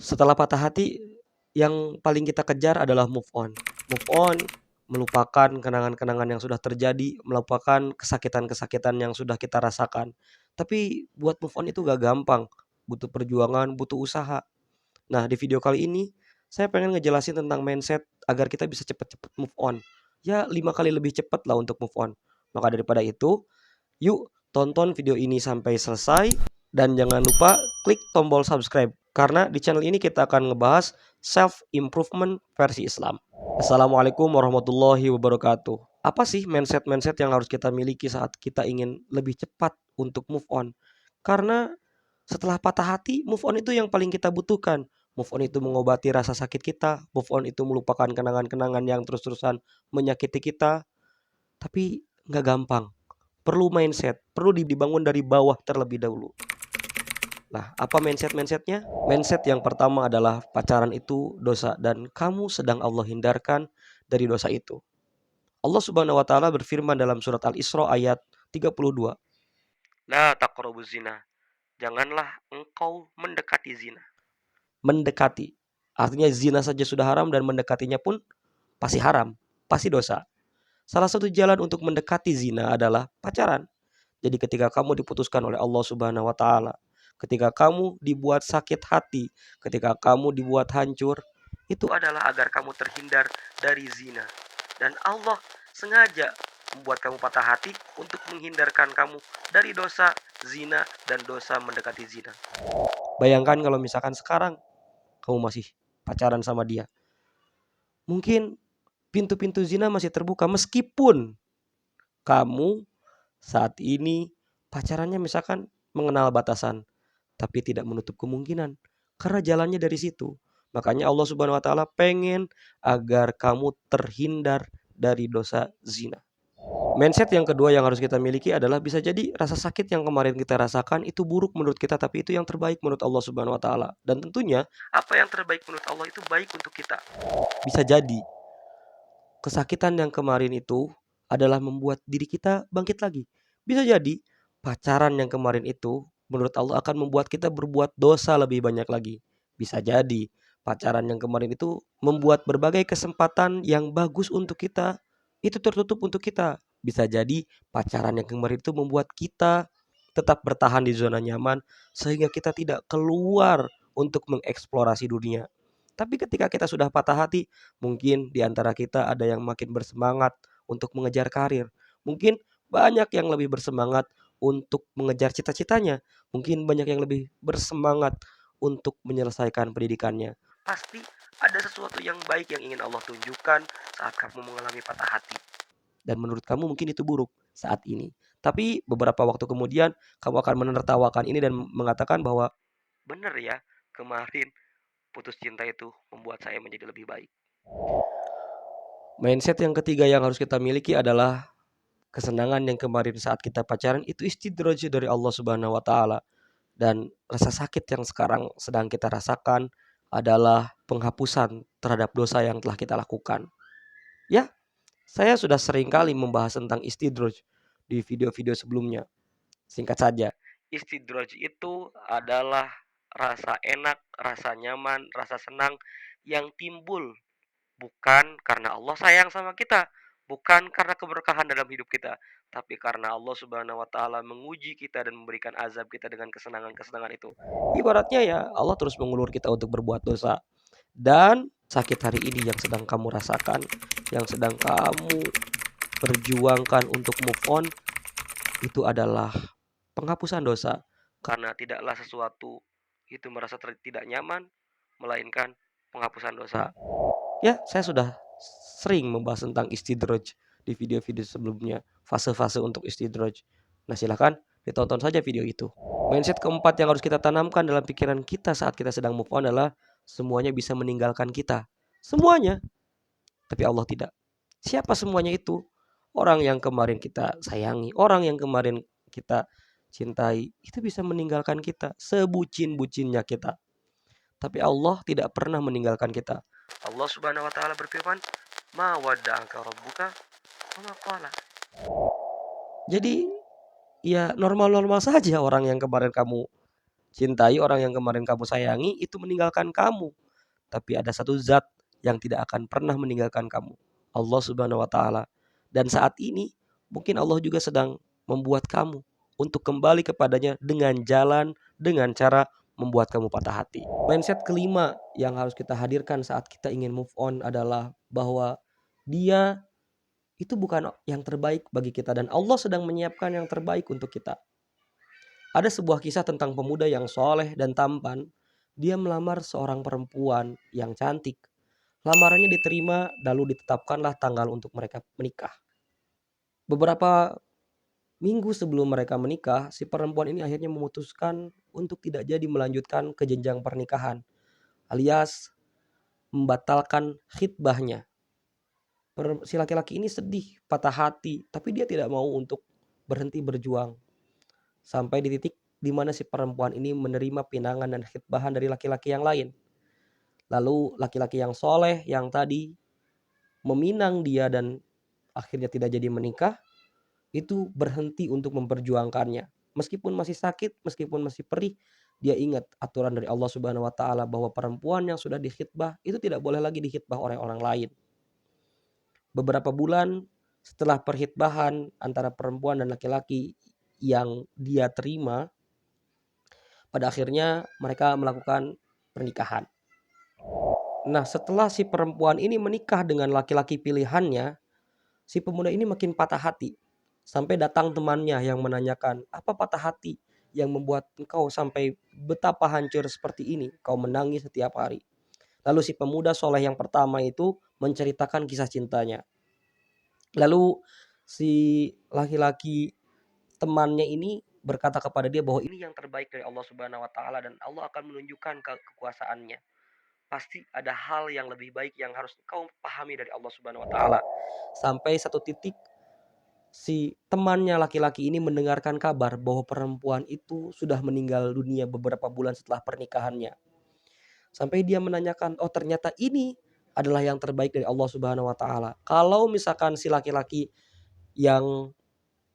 Setelah patah hati, yang paling kita kejar adalah move on. Move on, melupakan kenangan-kenangan yang sudah terjadi, melupakan kesakitan-kesakitan yang sudah kita rasakan. Tapi buat move on itu gak gampang, butuh perjuangan, butuh usaha. Nah, di video kali ini saya pengen ngejelasin tentang mindset agar kita bisa cepet-cepet move on. Ya, 5 kali lebih cepat lah untuk move on. Maka daripada itu, yuk tonton video ini sampai selesai dan jangan lupa klik tombol subscribe karena di channel ini kita akan ngebahas self improvement versi Islam. Assalamualaikum warahmatullahi wabarakatuh. Apa sih mindset-mindset yang harus kita miliki saat kita ingin lebih cepat untuk move on? Karena setelah patah hati, move on itu yang paling kita butuhkan. Move on itu mengobati rasa sakit kita. Move on itu melupakan kenangan-kenangan yang terus-terusan menyakiti kita. Tapi nggak gampang. Perlu mindset, perlu dibangun dari bawah terlebih dahulu. Nah, apa mindset-mindsetnya? Mindset yang pertama adalah pacaran itu dosa dan kamu sedang Allah hindarkan dari dosa itu. Allah Subhanahu wa taala berfirman dalam surat Al-Isra ayat 32. La taqrabuz zina. Janganlah engkau mendekati zina. Mendekati. Artinya zina saja sudah haram dan mendekatinya pun pasti haram, pasti dosa. Salah satu jalan untuk mendekati zina adalah pacaran. Jadi ketika kamu diputuskan oleh Allah Subhanahu wa taala, ketika kamu dibuat sakit hati, ketika kamu dibuat hancur, itu adalah agar kamu terhindar dari zina. Dan Allah sengaja membuat kamu patah hati untuk menghindarkan kamu dari dosa zina dan dosa mendekati zina. Bayangkan kalau misalkan sekarang kamu masih pacaran sama dia. Mungkin pintu-pintu zina masih terbuka meskipun kamu saat ini pacarannya misalkan mengenal batasan, tapi tidak menutup kemungkinan karena jalannya dari situ. Makanya Allah Subhanahu wa taala pengen agar kamu terhindar dari dosa zina. Mindset yang kedua yang harus kita miliki adalah bisa jadi rasa sakit yang kemarin kita rasakan itu buruk menurut kita tapi itu yang terbaik menurut Allah Subhanahu wa taala. Dan tentunya apa yang terbaik menurut Allah itu baik untuk kita. Bisa jadi kesakitan yang kemarin itu adalah membuat diri kita bangkit lagi. Bisa jadi pacaran yang kemarin itu menurut Allah akan membuat kita berbuat dosa lebih banyak lagi. Bisa jadi pacaran yang kemarin itu membuat berbagai kesempatan yang bagus untuk kita itu tertutup untuk kita. Bisa jadi pacaran yang kemarin itu membuat kita tetap bertahan di zona nyaman sehingga kita tidak keluar untuk mengeksplorasi dunia. Tapi ketika kita sudah patah hati, mungkin di antara kita ada yang makin bersemangat untuk mengejar karir. Mungkin banyak yang lebih bersemangat untuk mengejar cita-citanya. Mungkin banyak yang lebih bersemangat untuk menyelesaikan pendidikannya. Pasti ada sesuatu yang baik yang ingin Allah tunjukkan saat kamu mengalami patah hati. Dan menurut kamu mungkin itu buruk saat ini. Tapi beberapa waktu kemudian kamu akan menertawakan ini dan mengatakan bahwa benar ya, kemarin putus cinta itu membuat saya menjadi lebih baik. Mindset yang ketiga yang harus kita miliki adalah kesenangan yang kemarin saat kita pacaran itu istidraj dari Allah Subhanahu wa taala dan rasa sakit yang sekarang sedang kita rasakan adalah penghapusan terhadap dosa yang telah kita lakukan. Ya, saya sudah sering kali membahas tentang istidraj di video-video sebelumnya. Singkat saja, istidraj itu adalah rasa enak, rasa nyaman, rasa senang yang timbul bukan karena Allah sayang sama kita, bukan karena keberkahan dalam hidup kita, tapi karena Allah Subhanahu wa taala menguji kita dan memberikan azab kita dengan kesenangan-kesenangan itu. Ibaratnya ya Allah terus mengulur kita untuk berbuat dosa. Dan sakit hari ini yang sedang kamu rasakan, yang sedang kamu perjuangkan untuk move on, itu adalah penghapusan dosa. Karena tidaklah sesuatu itu merasa tidak nyaman, melainkan penghapusan dosa. Ya, saya sudah sering membahas tentang istidraj di video-video sebelumnya, fase-fase untuk istidraj. Nah, silahkan ditonton saja video itu. Mindset keempat yang harus kita tanamkan dalam pikiran kita saat kita sedang move on adalah semuanya bisa meninggalkan kita. Semuanya, tapi Allah tidak. Siapa semuanya itu? Orang yang kemarin kita sayangi, orang yang kemarin kita cintai, itu bisa meninggalkan kita, sebucin-bucinnya kita. Tapi Allah tidak pernah meninggalkan kita. Allah Subhanahu wa taala berfirman, "Ma wadda'aka rabbuka wa ma qala." Jadi ya normal-normal saja orang yang kemarin kamu Cintai orang yang kemarin kamu sayangi itu meninggalkan kamu. Tapi ada satu zat yang tidak akan pernah meninggalkan kamu. Allah Subhanahu wa taala. Dan saat ini mungkin Allah juga sedang membuat kamu untuk kembali kepadanya dengan cara membuat kamu patah hati. Mindset kelima yang harus kita hadirkan saat kita ingin move on adalah bahwa dia itu bukan yang terbaik bagi kita dan Allah sedang menyiapkan yang terbaik untuk kita. Ada sebuah kisah tentang pemuda yang soleh dan tampan. Dia melamar seorang perempuan yang cantik. Lamarannya diterima, lalu ditetapkanlah tanggal untuk mereka menikah. Beberapa minggu sebelum mereka menikah, si perempuan ini akhirnya memutuskan untuk tidak jadi melanjutkan ke jenjang pernikahan, alias membatalkan khitbahnya. Si laki-laki ini sedih, patah hati, tapi dia tidak mau untuk berhenti berjuang. Sampai di titik di mana si perempuan ini menerima pinangan dan khitbahan dari laki-laki yang lain. Lalu laki-laki yang soleh yang tadi meminang dia dan akhirnya tidak jadi menikah, itu berhenti untuk memperjuangkannya. Meskipun masih sakit, meskipun masih perih, dia ingat aturan dari Allah Subhanahu wa taala bahwa perempuan yang sudah dikhitbah itu tidak boleh lagi dikhitbah oleh orang lain. Beberapa bulan setelah perkhitbahan antara perempuan dan laki-laki yang dia terima, pada akhirnya mereka melakukan pernikahan. Nah, setelah si perempuan ini menikah dengan laki-laki pilihannya, si pemuda ini makin patah hati. Sampai datang temannya yang menanyakan, "Apa patah hati yang membuat engkau sampai betapa hancur seperti ini? Kau menangis setiap hari." Lalu si pemuda soleh yang pertama itu menceritakan kisah cintanya. Lalu si laki-laki temannya ini berkata kepada dia bahwa ini yang terbaik dari Allah Subhanahu wa taala dan Allah akan menunjukkan kekuasaannya. Pasti ada hal yang lebih baik yang harus kau pahami dari Allah Subhanahu wa taala. Sampai satu titik si temannya laki-laki ini mendengarkan kabar bahwa perempuan itu sudah meninggal dunia beberapa bulan setelah pernikahannya. Sampai dia menanyakan, "Oh, ternyata ini adalah yang terbaik dari Allah Subhanahu wa taala." Kalau misalkan si laki-laki yang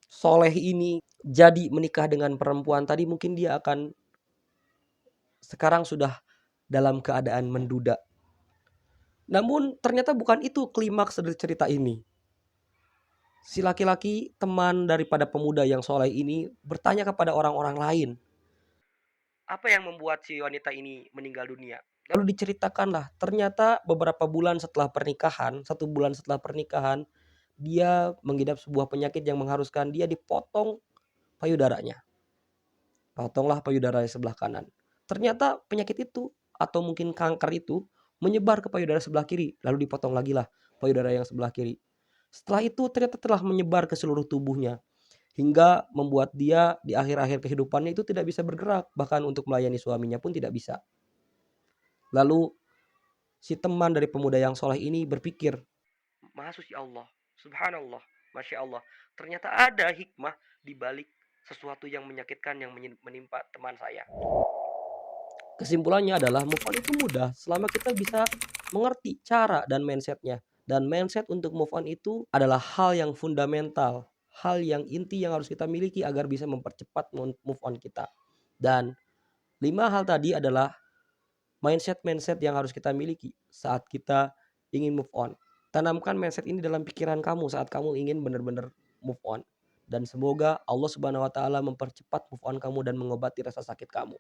soleh ini jadi menikah dengan perempuan tadi, mungkin dia akan sekarang sudah dalam keadaan menduda. Namun ternyata bukan itu klimaks dari cerita ini. Si laki-laki teman daripada pemuda yang soleh ini bertanya kepada orang-orang lain, apa yang membuat si wanita ini meninggal dunia? Lalu diceritakanlah, ternyata beberapa bulan setelah pernikahan, 1 bulan setelah pernikahan, dia mengidap sebuah penyakit yang mengharuskan dia dipotong payudaranya. Potonglah payudara sebelah kanan. Ternyata penyakit itu atau mungkin kanker itu menyebar ke payudara sebelah kiri, lalu dipotong lagi lah payudara yang sebelah kiri. Setelah itu ternyata telah menyebar ke seluruh tubuhnya hingga membuat dia di akhir-akhir kehidupannya itu tidak bisa bergerak, bahkan untuk melayani suaminya pun tidak bisa. Lalu si teman dari pemuda yang soleh ini berpikir, Maha suci Allah, subhanallah, masya Allah. Ternyata ada hikmah di balik sesuatu yang menyakitkan yang menimpa teman saya. Kesimpulannya adalah move on itu mudah selama kita bisa mengerti cara dan mindsetnya. Dan mindset untuk move on itu adalah hal yang fundamental, hal yang inti yang harus kita miliki agar bisa mempercepat move on kita. Dan 5 hal tadi adalah mindset-mindset yang harus kita miliki saat kita ingin move on. Tanamkan mindset ini dalam pikiran kamu saat kamu ingin benar-benar move on. Dan semoga Allah Subhanahu wa taala mempercepat move on kamu dan mengobati rasa sakit kamu.